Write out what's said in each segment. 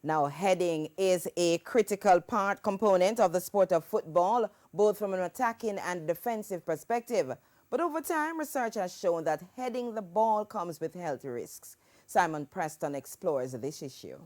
Now, heading is a critical component of the sport of football, both from an attacking and defensive perspective. But over time, research has shown that heading the ball comes with health risks. Simon Preston explores this issue.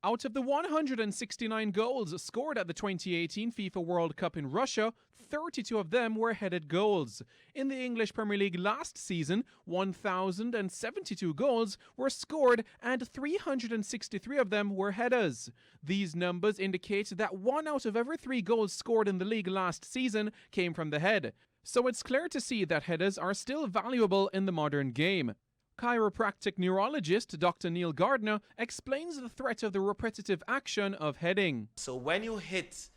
Out of the 169 goals scored at the 2018 FIFA World Cup in Russia, 32 of them were headed goals. In the English Premier League last season, 1,072 goals were scored and 363 of them were headers. These numbers indicate that 1 out of every 3 goals scored in the league last season came from the head. So it's clear to see that headers are still valuable in the modern game. Chiropractic neurologist Dr. Neil Gardner explains the threat of the repetitive action of heading. So when you hit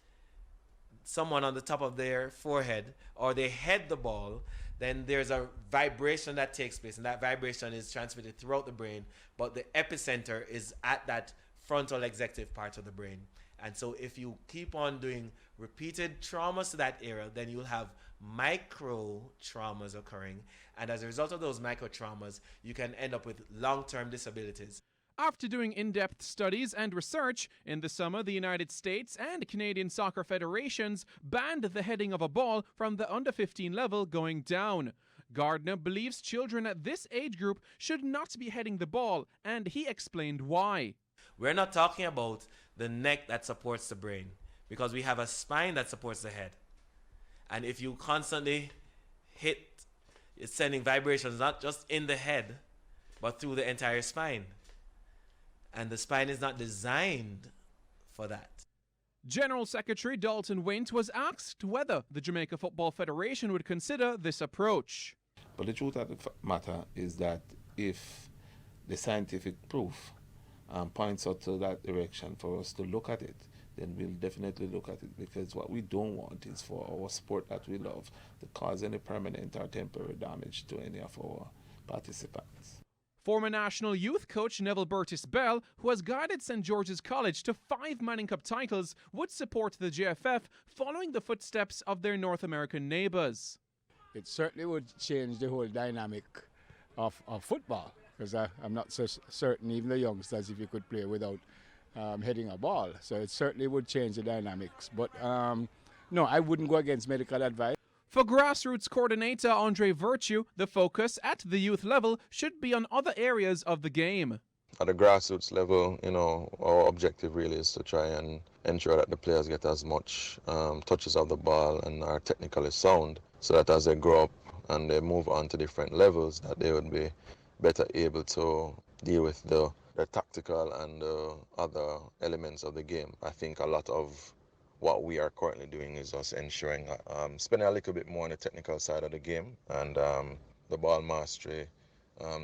someone on the top of their forehead or they head the ball, then there's a vibration that takes place, and that vibration is transmitted throughout the brain, but the epicenter is at that frontal executive part of the brain. And so if you keep on doing repeated traumas to that area, then you'll have micro traumas occurring. And as a result of those micro traumas, you can end up with long-term disabilities. After doing in-depth studies and research, in the summer the United States and Canadian soccer federations banned the heading of a ball from the under-15 level going down. Gardner believes children at this age group should not be heading the ball, and he explained why. We're not talking about the neck that supports the brain, because we have a spine that supports the head. And if you constantly hit, it's sending vibrations not just in the head, but through the entire spine. And the spine is not designed for that. General Secretary DALTON WINT was asked whether the Jamaica Football Federation would consider this approach. But the truth of the matter is that if the scientific proof points out to that direction for us to look at it, then we'll definitely look at it, because what we don't want is for our sport that we love to cause any permanent or temporary damage to any of our participants. Former national youth coach Neville Bell, who has guided St. George's College to 5 Manning Cup titles, would support the JFF following the footsteps of their North American neighbours. It certainly would change the whole dynamic of football, because I'm not so certain, even the youngsters, if you could play without heading a ball. So it certainly would change the dynamics. But no, I wouldn't go against medical advice. For grassroots coordinator Andre Virtue, the focus at the youth level should be on other areas of the game. At the grassroots level, our objective really is to try and ensure that the players get as much touches of the ball and are technically sound, so that as they grow up and they move on to different levels, that they would be better able to deal with the tactical and other elements of the game. I think a lot of what we are currently doing is us ensuring spending a little bit more on the technical side of the game, and the ball mastery,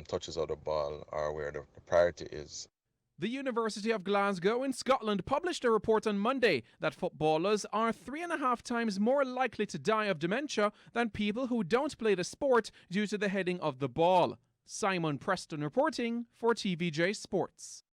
touches of the ball are where the priority is. The University of Glasgow in Scotland published a report on Monday that footballers are 3.5 times more likely to die of dementia than people who don't play the sport due to the heading of the ball. Simon Preston reporting for TVJ Sports.